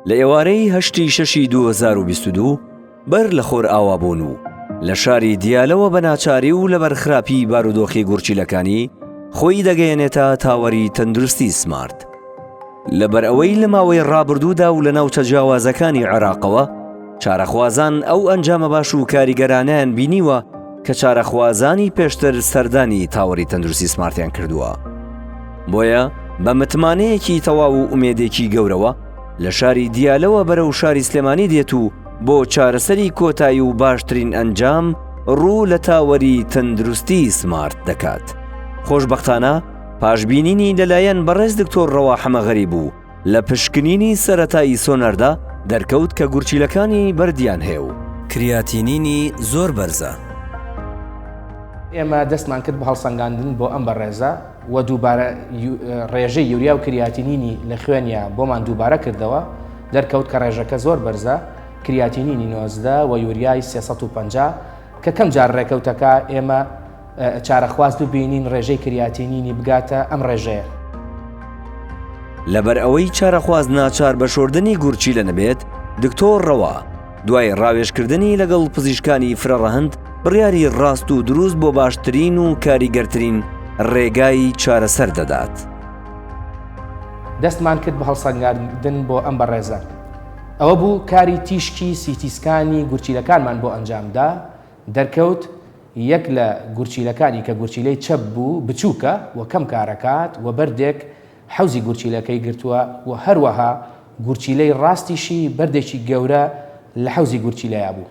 لە ئێوارەی هەشتی شەشی 2022 بەر لە خۆر ئاوابوون و لە شاری دیالەوە بە ناچاری و لە بەرخراپی بارودۆخی گورچیلەکانی خۆی دەگەیەنێتە تاوەری تەندروستی سمارت. لەبەر ئەوەی لە ماوەی ڕابردوودا و لە ناوچە جیاوازەکانی عێراقەوە چارەخوازان ئەو ئەنجامە باش و کاریگەرانیان بینیوە کە چارەخوازانی پێشتر سەردانی تاوەری تەندروستی سمارتیان کردووە. بۆیە بە متمانەیەکی تەواو و ئومێدێکی گەورەوە لە شاری دیالەوە بەرەو شاری سلێمانی دێت و بۆ چارەسەری کۆتایی و باشترین ئەنجام ڕوو لە تاوەری تەندروستی سمارت دەکات. خۆشبەختانە پاشبینینی لەلایەن بەڕێز دکتۆر ڕەوا حەمەغەری بوو لە پشکنینی سەرەتایی سۆنەردا دەرکەوت کە گورچیلەکانی بەردیان هەیە و کریاتینینی زۆر بەرزە. ئێمە دەستمان کرد بە هەڵسەنگاندن بۆ ئەم بەڕێزە و دووبارە ڕێژەی یوریا و کریاتینینی لە خوێنیا بۆمان دووبارە کردەوە. دەرکەوت کە ڕێژەکە زۆر بەرزە، کریاتینینی 90 و یوریای 350 کە کەم جار ڕێکەوتەکە ئێمە چارەخواست ببینین ڕێژەی کریاتینینی بگاتە ئەم ڕێژەیە. لەبەر ئەوەی چارەخواز ناچار بە شۆردنی گورچیلە نەبێت، دکتۆر ڕەوا دوای ڕاوێژکردنی لەگەڵ پزیشکانی فرەڕەهەند بڕیاری ڕاست و دروست بۆ باشترین و کاریگەرترین ڕێگای چارەسەر دەدات. دەستمان کرد بە هەڵسەنگاندن بۆ ئەم بەڕێزە. ئەوە بوو کاری تیشکی سیتیسکانی گورچیلەکانمان بۆ ئەنجامدا. دەرکەوت یەک لە گورچیلەکانی کە گورچیلەی چەپ بوو بچووکە و کەم کارەکات و بەردێک حەوزی گورچیلەکەی گرتووە و هەروەها گورچیلەی ڕاستیشی بەردێکی گەورە لە حەوزی گورچیلەیە بوو.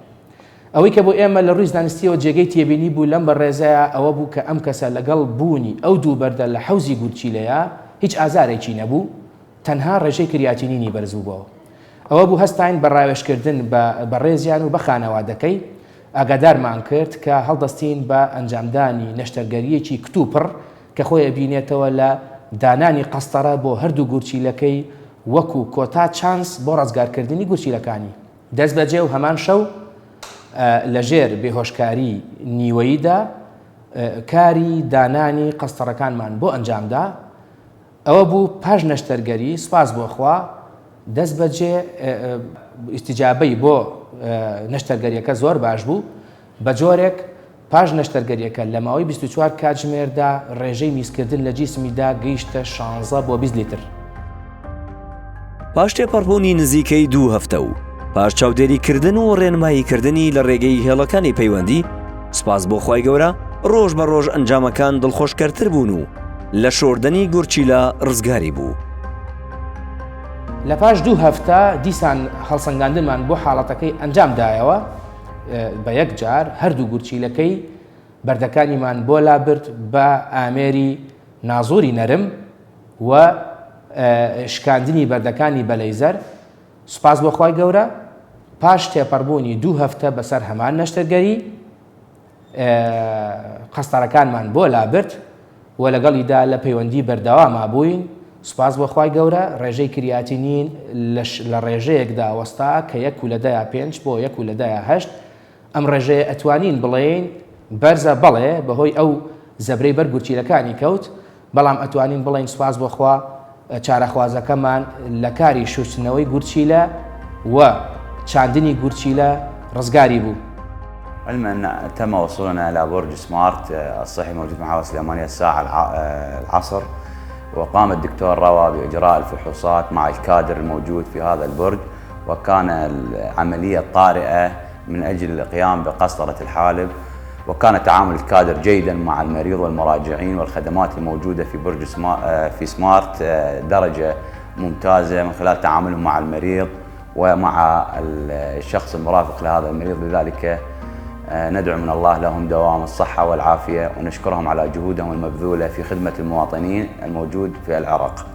ئەوەی کە بۆ ئێمە لە ڕووی زانستیەوە جێگەی تێبینی بوو لەم بەڕێزەیە ئەوە بوو کە ئەم کەسە لەگەڵ بوونی ئەو دوو بەردە لە حەوزی گورچیلەیە هیچ ئازارێکی نەبوو، تەنها ڕێژەی کریاتینینی بەرزوو بووە. ئەوە بوو هەستاین بە ڕاوێژکردن بە ڕێزیان و بە خانەوادەکەی. ئاگادارمان کرد کە هەڵدەستین بە ئەنجامدانی نەشتەرگەریەکی کتوپڕ کە خۆی ئەبینێتەوە لە دانانی قەستەرە بۆ هەردوو گورچیلەکەی وەکو کۆتا چانس بۆ ڕزگارکردنی گورچیلەکانی. دەست بەجێ و هەمان شەو لەژێر بێهۆشکاری نیوەییدا کاری دانانی قەستەرەکانمان بۆ ئەنجامدا. ئەوە بوو پاش نەشتەرگەری، سوپاس بۆ خوا، دەست بەجێ ئیستیجابەی بۆ نەشتەرگەریەکە زۆر باش بوو. بە جۆرێک پاش نەشتەرگەریەکە لە ماوەی 24 کاتژمێردا ڕێژەی میزکردن لە جیسمیدا گەیشتە 16 بۆ 20 لیتر. پاش تێپەڕبوونی نزیکەی 2 هەفتە و پاش چاودێریکردن و ڕێنماییکردنی لە ڕێگەی هێڵەکانی پەیوەندی، سپاس بۆ خوای گەورە، ڕۆژ بە ڕۆژ ئەنجامەکان دڵخۆشکەرتر بوون و لە شۆردنی گورچیلە ڕزگاری بوو. لە پاش 2 هەفتە دیسان هەڵسەنگاندنمان بۆ حاڵەتەکەی ئەنجامدایەوە. بە یەک جار هەردوو گورچیلەکەی بەردەکانیمان بۆ لابرد بە ئامێری نازووری نەرم و شکاندنی بەردەکانی بە لەیزەر. سوپاس بۆ خوای گەورە، پاش تێپەڕبوونی 2 هەفتە بەسەر هەمان نەشتەرگەری قەستەرەکانمان بۆ لابرد و لەگەڵیدا لە پەیوەندی بەردەواما بووین. سوپاس بۆ خوای گەورە، ڕێژەی کریاتینین لە ڕێژەیەکدا وەستا کە 1/5 بۆ 1/8. ئەم ڕێژەیە ئەتوانین بڵێین بەرزە، بەڵێ بەهۆی ئەو زەبرەی بەر گورچیلەکانی کەوت، بەڵام ئەتوانین بڵێین سوپاس بۆ خوا چارەخوازەکەمان لە کاری شوشتنەوەی گورچیلە و چاندنی گورچیلە ڕزگاری بوو. علما أن تم وصولنا إلى برج سمارت الصحي موجود في محافظة السليمانية الساعة العصر، وقام الدكتور روا بإجراء الفحوصات مع الكادر الموجود في هذا البرج، وكان العملية طارئة من أجل القيام بقسطرة الحالب، وكان تعامل الكادر جيدا مع المريض والمراجعين، والخدمات الموجودة في برج في سمارت درجة ممتازة من خلال تعاملهم مع المريض ومع الشخص المرافق لهذا المريض. لذلك ندعو من الله لهم دوام الصحة والعافية، ونشكرهم على جهودهم المبذولة في خدمة المواطنين الموجود في العراق.